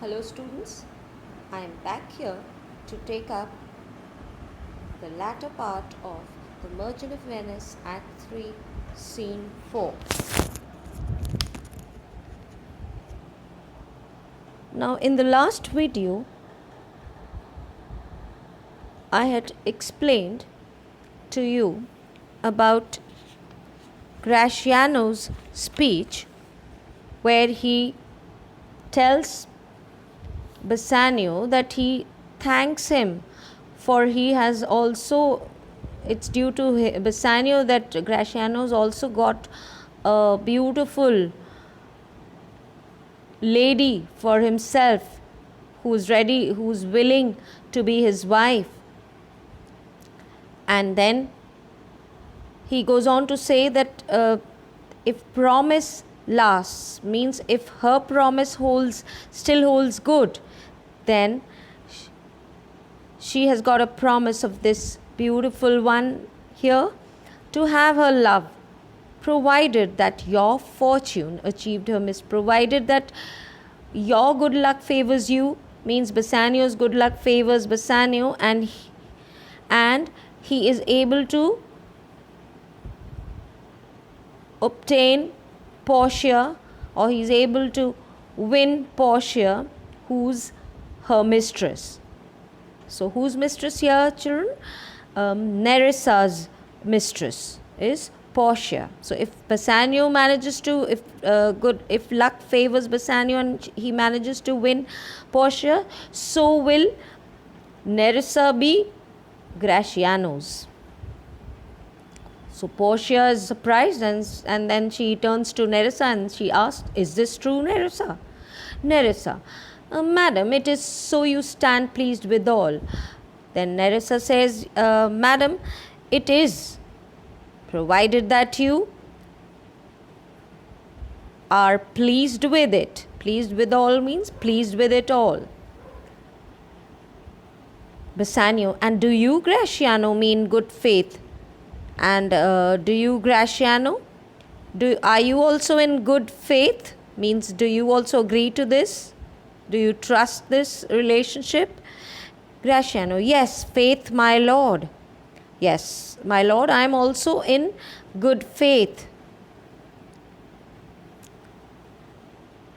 Hello students, I am back here to take up the latter part of The Merchant of Venice Act 3 Scene 4. Now in the last video I had explained to you about Gratiano's speech where he tells Bassanio that he thanks him for he has also, it's due to Bassanio that Gratiano's also got a beautiful lady for himself who's ready, who's willing to be his wife. And then he goes on to say that if promise lasts, means if her promise still holds good, then she has got a promise of this beautiful one here to have her love, provided that your fortune achieved her miss, provided that your good luck favors you, means Bassanio's good luck favors Bassanio, and he is able to obtain Portia, or he's able to win Portia, who's her mistress. So whose mistress here, children? Nerissa's mistress is Portia. So if Bassanio manages to, if luck favors Bassanio and he manages to win Portia, so will Nerissa be Gratiano's. So Portia is surprised and then she turns to Nerissa and she asks, "Is this true, Nerissa?" Nerissa, "Madam, it is so you stand pleased withal." Then Nerissa says, "Madam, it is, provided that you are pleased with it." Pleased with all means pleased with it all. Bassanio, "And do you, Gratiano, mean good faith? And do you, Gratiano, are you also in good faith? Means do you also agree to this? Do you trust this relationship?" Gratiano, "Yes, faith, my lord. Yes, my lord, I am also in good faith."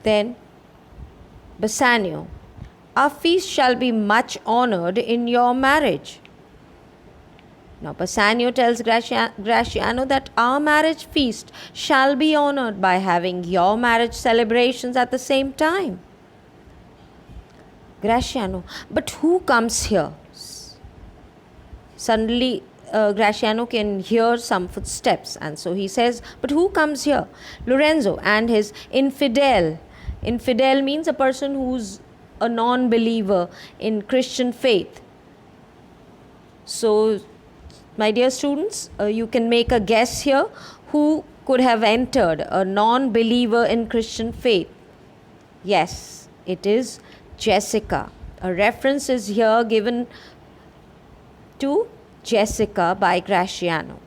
Then Bassanio, "Our feast shall be much honored in your marriage." Now Bassanio tells Gratiano that our marriage feast shall be honored by having your marriage celebrations at the same time. Gratiano, "But who comes here?" Suddenly Gratiano can hear some footsteps, and so he says, "But who comes here?" Lorenzo and his infidel. Infidel means a person who's a non-believer in Christian faith. So my dear students, you can make a guess here who could have entered, a non-believer in Christian faith. Yes, it is Jessica. A reference is here given to Jessica by Gratiano.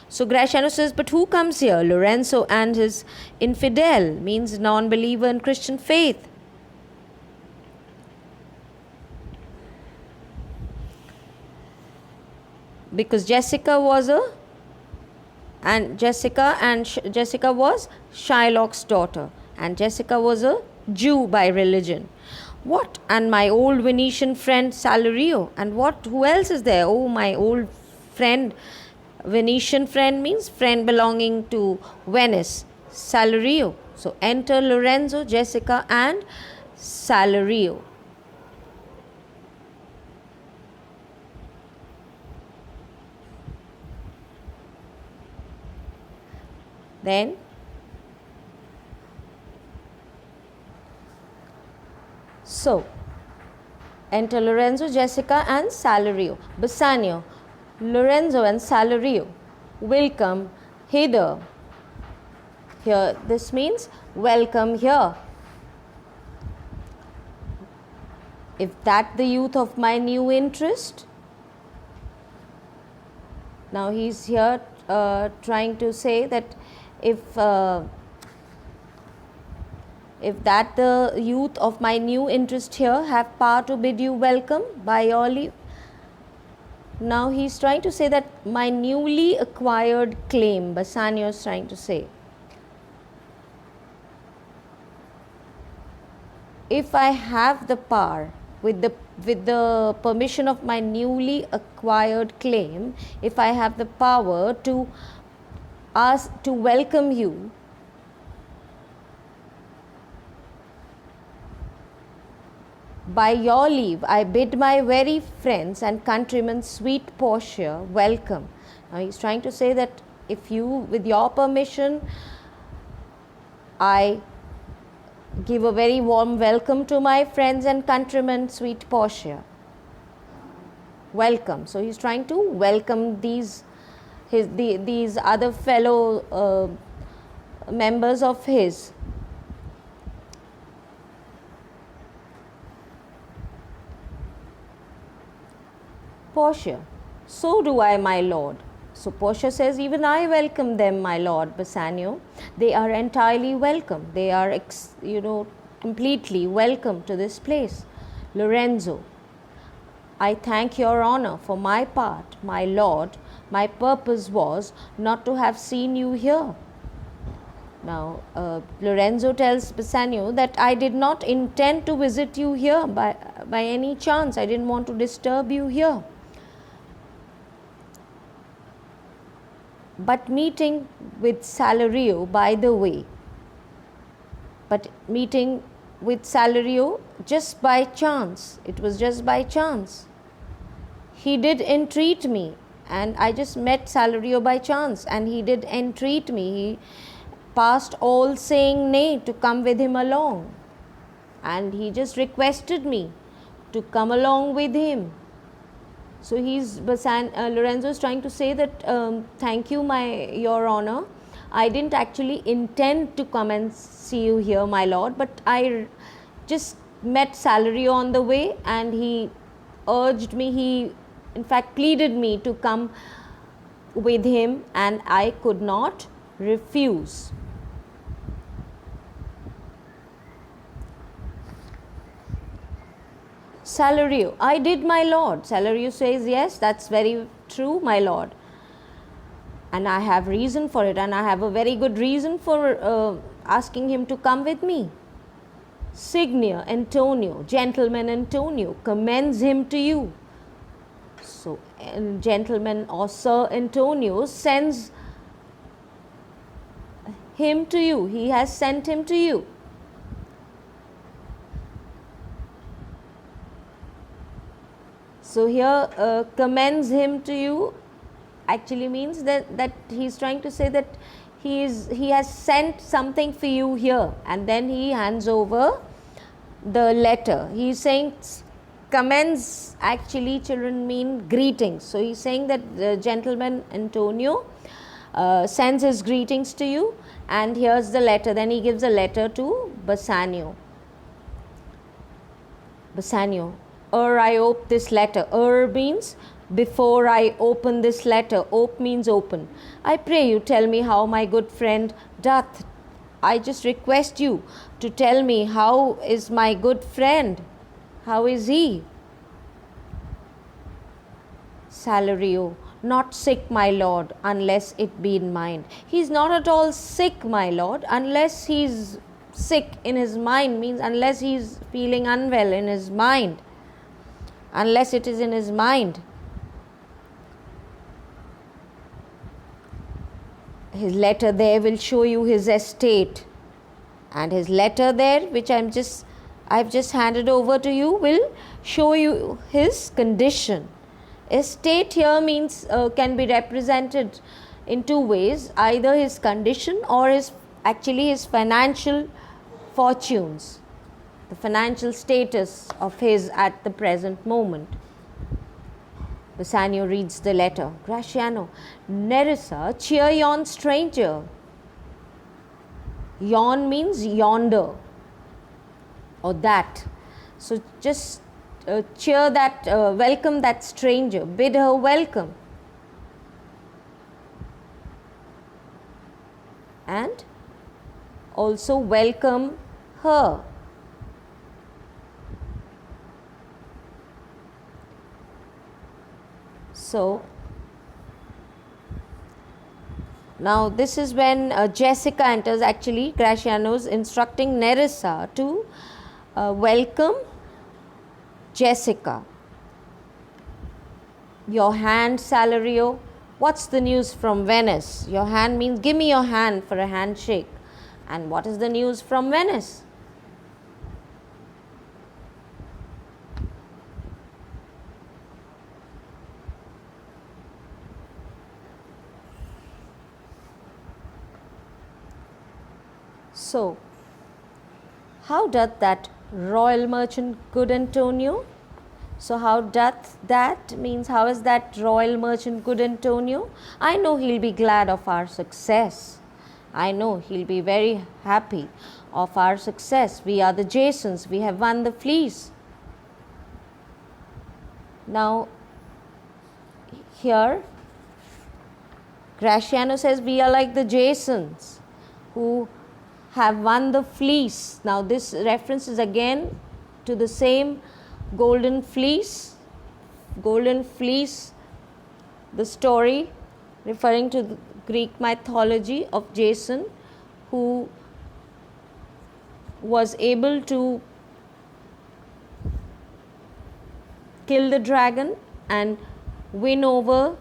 So Gratiano says, "But who comes here?" Lorenzo and his infidel, means non-believer in Christian faith. Because Jessica was Shylock's daughter, and Jessica was a Jew by religion. What? And my old Venetian friend Salario. And what? Who else is there? Oh, my old friend. Venetian friend means friend belonging to Venice. Salario. So enter Lorenzo, Jessica, and Salario. Then so enter Lorenzo, Jessica, and Salario. Bassanio, Lorenzo and Salario will come hither. Here, this means welcome here. If that the youth of my new interest. Now he's here trying to say that if if that the youth of my new interest here have power to bid you welcome by your leave. Now he is trying to say that my newly acquired claim, Bassanio is trying to say, if I have the power, with the permission of my newly acquired claim, if I have the power to ask to welcome you, by your leave, I bid my very friends and countrymen, sweet Portia, welcome. Now he's trying to say that if you, with your permission, I give a very warm welcome to my friends and countrymen, sweet Portia. Welcome. So he's trying to welcome these other fellow members of his. Portia, so do I, my lord. So Portia says, even I welcome them, my lord Bassanio. They are entirely welcome. They are, completely welcome to this place. Lorenzo, I thank your honor. For my part, my lord, my purpose was not to have seen you here. Now, Lorenzo tells Bassanio that I did not intend to visit you here by any chance. I didn't want to disturb you here. But meeting with Salario, by the way, just by chance, it was just by chance. He did entreat me, and I just met Salario by chance, and he did entreat me. He passed all saying nay to come with him along, and he just requested me to come along with him. So Lorenzo is trying to say that thank you, your honor. I didn't actually intend to come and see you here, my lord, but I just met Salario on the way, and he urged me, he in fact pleaded me to come with him, and I could not refuse. Salario, I did, my lord. Salario says, yes, that's very true, my lord. And I have reason for it, and I have a very good reason for asking him to come with me. Signior Antonio, gentleman Antonio, commends him to you. So, gentleman or Sir Antonio sends him to you. He has sent him to you. So here commends him to you actually means that he's trying to say that he has sent something for you here, and then he hands over the letter. He's saying commends actually, children, mean greetings. So he's saying that the gentleman Antonio sends his greetings to you, and here's the letter. Then he gives a letter to Bassanio. Bassanio, I ope this letter. Means before I open this letter. Ope means open. I pray you tell me how my good friend doth. I just request you to tell me how is my good friend. How is he? Salario, not sick, my lord, unless it be in mind. He's not at all sick, my lord, unless he's sick in his mind, means unless he's feeling unwell in his mind. Unless it is in his mind. His letter there will show you his estate, and his letter there, which I've just handed over to you, will show you his condition. Estate here means can be represented in two ways, either his condition or his financial fortunes. The financial status of his at the present moment. Bassanio reads the letter. Gratiano, Nerissa, cheer yon stranger. Yon means yonder or that. So just cheer that, welcome that stranger, bid her welcome. And also welcome her. So now this is when Jessica enters. Actually, Graciano is instructing Nerissa to welcome Jessica. Your hand, Salario. What's the news from Venice? Your hand means give me your hand for a handshake. And what is the news from Venice? So, how doth that royal merchant good Antonio? So, how doth that means how is that royal merchant good Antonio? I know he'll be glad of our success. I know he'll be very happy of our success. We are the Jasons. We have won the fleece. Now, here, Graciano says we are like the Jasons who have won the fleece. Now, this reference is again to the same golden fleece. Golden fleece, the story referring to the Greek mythology of Jason, who was able to kill the dragon and win over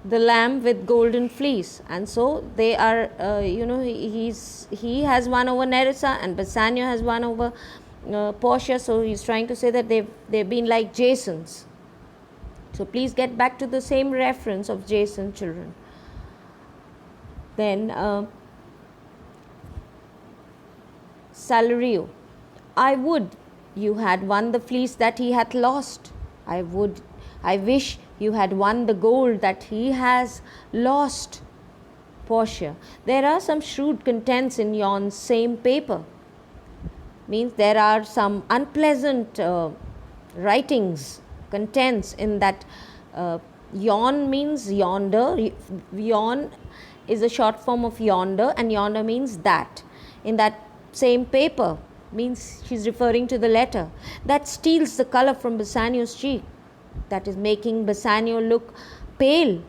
the lamb with golden fleece. And so they are he has won over Nerissa and Bassanio has won over Portia. So he's trying to say that they've been like Jasons. So please get back to the same reference of Jason, children. Then Salario, I would you had won the fleece that he hath lost. I wish you had won the gold that he has lost. Portia, there are some shrewd contents in yon same paper. Means there are some unpleasant writings, contents in that. Yon means yonder. Yon is a short form of yonder, and yonder means that. In that same paper means she's referring to the letter that steals the color from Bassanio's cheek, that is making Bassanio look pale.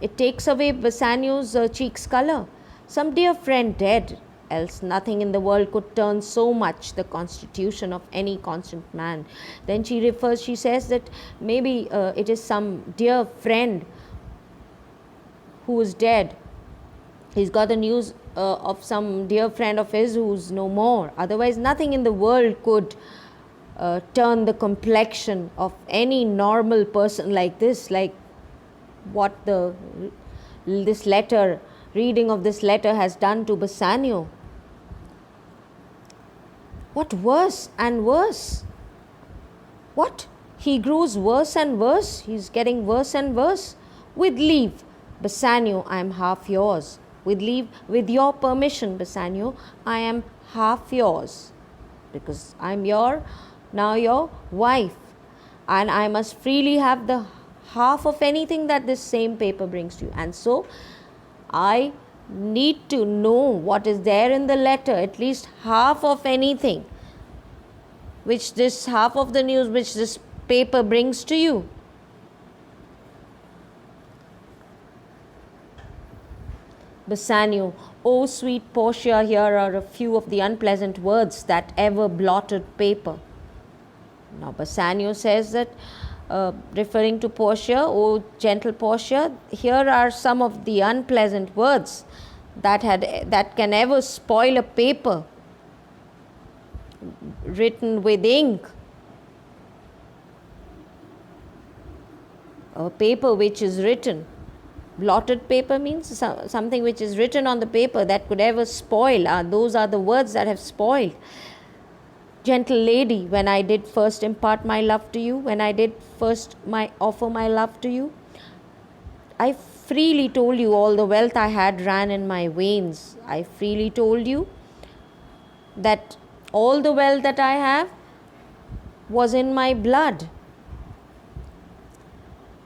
It takes away Bassanio's cheek's color. Some dear friend dead, else nothing in the world could turn so much the constitution of any constant man. Then she says that maybe it is some dear friend who is dead. He's got the news of some dear friend of his who's no more. Otherwise, nothing in the world could turn the complexion of any normal person like this, like what this letter, reading of this letter has done to Bassanio. What worse and worse? What? He grows worse and worse. He's getting worse and worse. With leave, Bassanio, I am half yours. With leave, with your permission, Bassanio, I am half yours. Because I'm now your wife. And I must freely have the half of anything that this same paper brings to you. And so, I need to know what is there in the letter, at least half of anything, which this half of the news which this paper brings to you. Bassanio, oh sweet Portia, here are a few of the unpleasant words that ever blotted paper. Now Bassanio says that, referring to Portia, oh gentle Portia, here are some of the unpleasant words that can ever spoil a paper written with ink. A paper which is written. Blotted paper means something which is written on the paper that could ever spoil. Those are the words that have spoiled. Gentle lady, when I did first impart my love to you, when I did first offer my love to you, I freely told you all the wealth I had ran in my veins. I freely told you that all the wealth that I have was in my blood.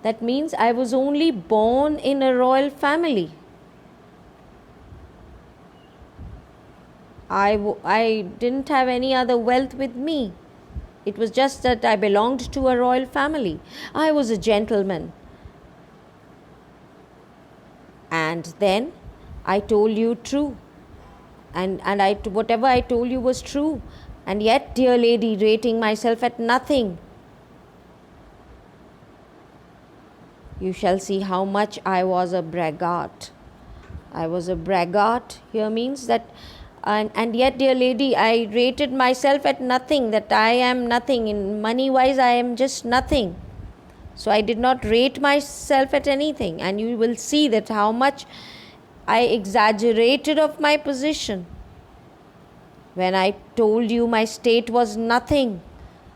That means I was only born in a royal family. I didn't have any other wealth with me. It was just that I belonged to a royal family. I was a gentleman. And then I told you true. And whatever I told you was true. And yet, dear lady, rating myself at nothing. You shall see how much I was a braggart. I was a braggart here means that, and yet, dear lady, I rated myself at nothing, that I am nothing. In money wise, I am just nothing. So I did not rate myself at anything, and you will see that how much I exaggerated of my position. When I told you my state was nothing,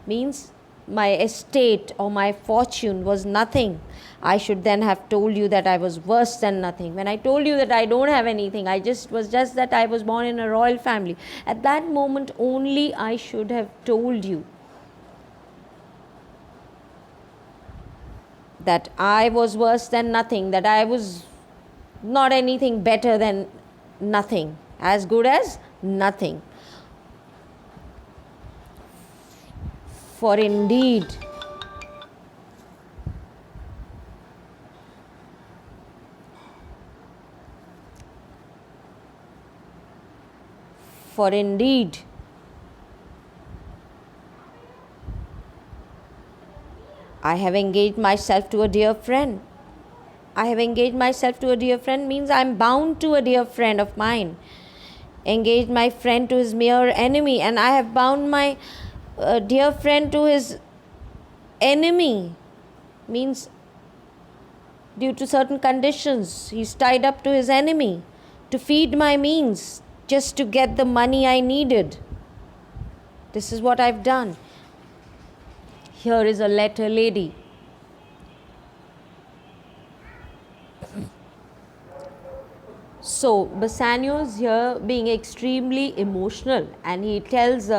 means my estate or my fortune was nothing, I should then have told you that I was worse than nothing. When I told you that I don't have anything, I was just that I was born in a royal family. At that moment only I should have told you that I was worse than nothing, that I was not anything better than nothing, as good as nothing. For indeed, I have engaged myself to a dear friend. I have engaged myself to a dear friend means I am bound to a dear friend of mine. Engaged my friend to his mere enemy, and I have bound my dear friend to his enemy, means due to certain conditions he's tied up to his enemy to feed my means, just to get the money I needed. This is what I've done. Here is a letter, lady. So Bassanio's here being extremely emotional, and he tells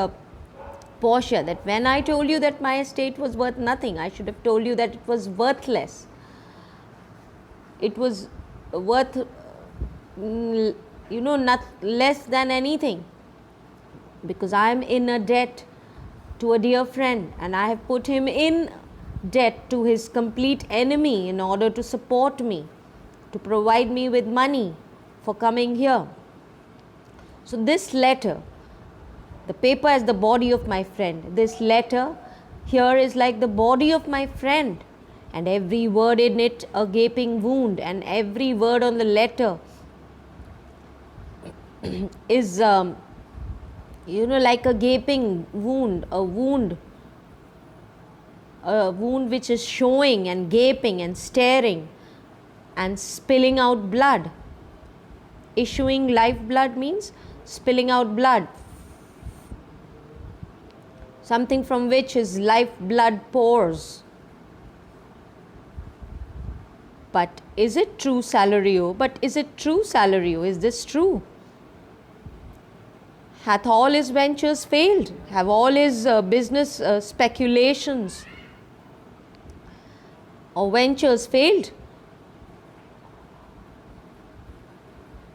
Portia that when I told you that my estate was worth nothing, I should have told you that it was worthless. It was worth, not less than anything, because I am in a debt to a dear friend, and I have put him in debt to his complete enemy in order to support me, to provide me with money for coming here. So this letter, the paper as the body of my friend, this letter here is like the body of my friend, and every word in it a gaping wound, and every word on the letter is like a gaping wound, a wound which is showing and gaping and staring and spilling out blood. Issuing life blood means spilling out blood, something from which his life blood pours. But is it true, Salario? But is it true, Salario? Is this true? Hath all his ventures failed? Have all his business speculations or ventures failed?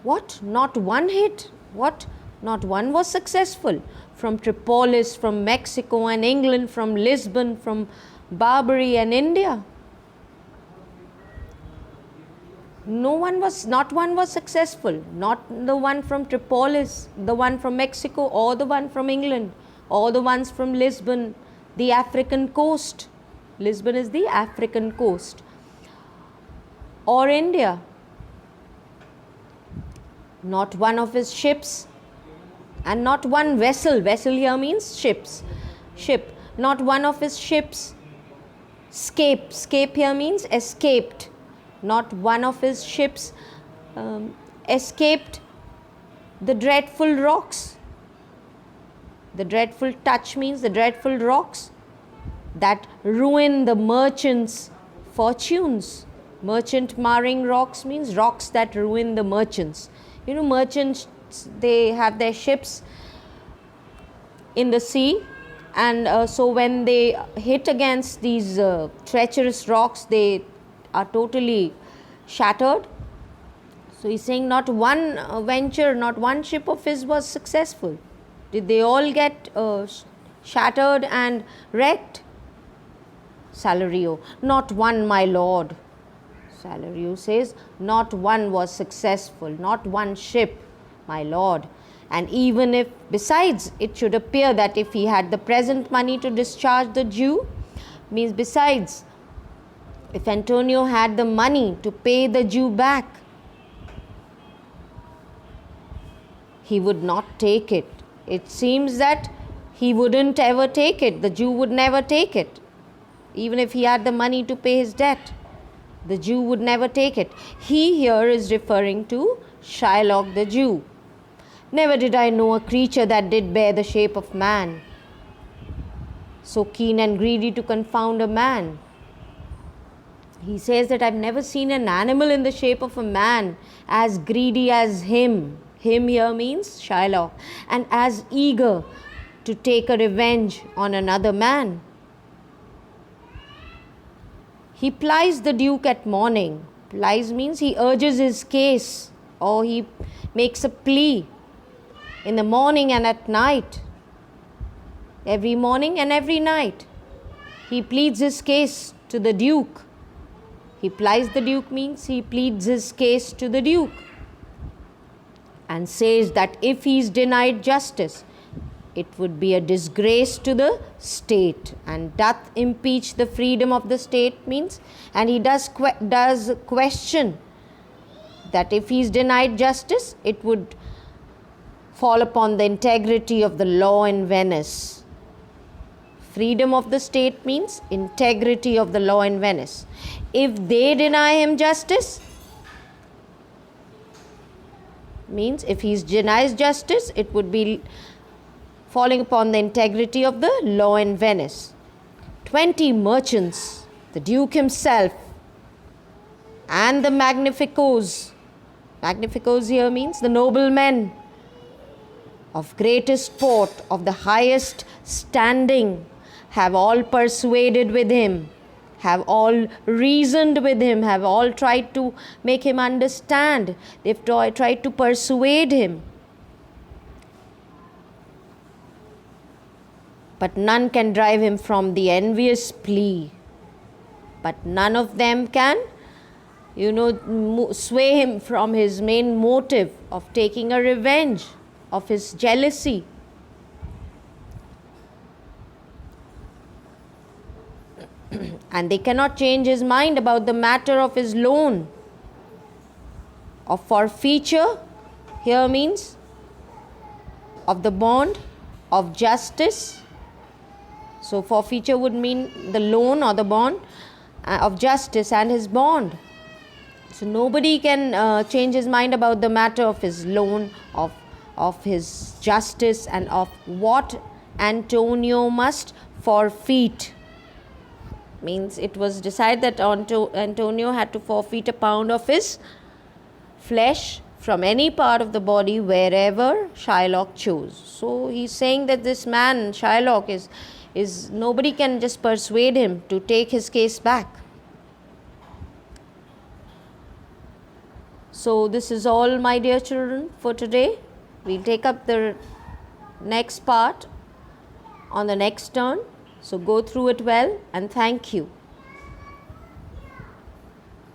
What? Not one hit? What? Not one was successful? From Tripolis, from Mexico and England, from Lisbon, from Barbary and India. Not one was successful. Not the one from Tripolis, the one from Mexico, or the one from England, or the ones from Lisbon, the African coast. Lisbon is the African coast. Or India. Not one of his ships, and not one vessel. Vessel here means ships. Ship. Not one of his ships. Scape here means escaped. Not one of his ships escaped the dreadful rocks. The dreadful touch means the dreadful rocks that ruin the merchants' fortunes. Merchant marring rocks means rocks that ruin the merchants. Merchants, they have their ships in the sea, and so when they hit against these treacherous rocks, they are totally shattered. So he's saying not one venture, not one ship of his was successful. Did they all get shattered and wrecked? Salario, not one, my lord. Salario says, not one was successful, not one ship, my lord. And even if, besides, it should appear that if he had the present money to discharge the Jew, means besides, if Antonio had the money to pay the Jew back, he would not take it. It seems that he wouldn't ever take it. The Jew would never take it. Even if he had the money to pay his debt, the Jew would never take it. He here is referring to Shylock the Jew. Never did I know a creature that did bear the shape of man, so keen and greedy to confound a man. He says that I've never seen an animal in the shape of a man as greedy as him. Him here means Shylock, and as eager to take a revenge on another man. He plies the Duke at morning. Plies means he urges his case, or he makes a plea in the morning and at night. Every morning and every night, he pleads his case to the Duke. He plies the Duke means he pleads his case to the Duke, and says that if he is denied justice, it would be a disgrace to the state, and doth impeach the freedom of the state means, and he does question that if he is denied justice, it would fall upon the integrity of the law in Venice. Freedom of the state means integrity of the law in Venice. If they deny him justice, means if he denies justice, it would be falling upon the integrity of the law in Venice. 20 merchants, the Duke himself, and the magnificos. Magnificos here means the noblemen of greatest port, of the highest standing, have all persuaded with him, have all reasoned with him, have all tried to make him understand. They've tried to persuade him. But none can drive him from the envious plea. But none of them can, sway him from his main motive of taking a revenge, of his jealousy. And they cannot change his mind about the matter of his loan. Of forfeiture here means of the bond, of justice. So forfeiture would mean the loan or the bond, of justice and his bond. So nobody can change his mind about the matter of his loan, of his justice, and of what Antonio must forfeit. Means it was decided that Antonio had to forfeit a pound of his flesh from any part of the body wherever Shylock chose. So he's saying that this man Shylock is nobody can just persuade him to take his case back. So this is all, my dear children, for today. We'll take up the next part on the next turn. So go through it well, and thank you.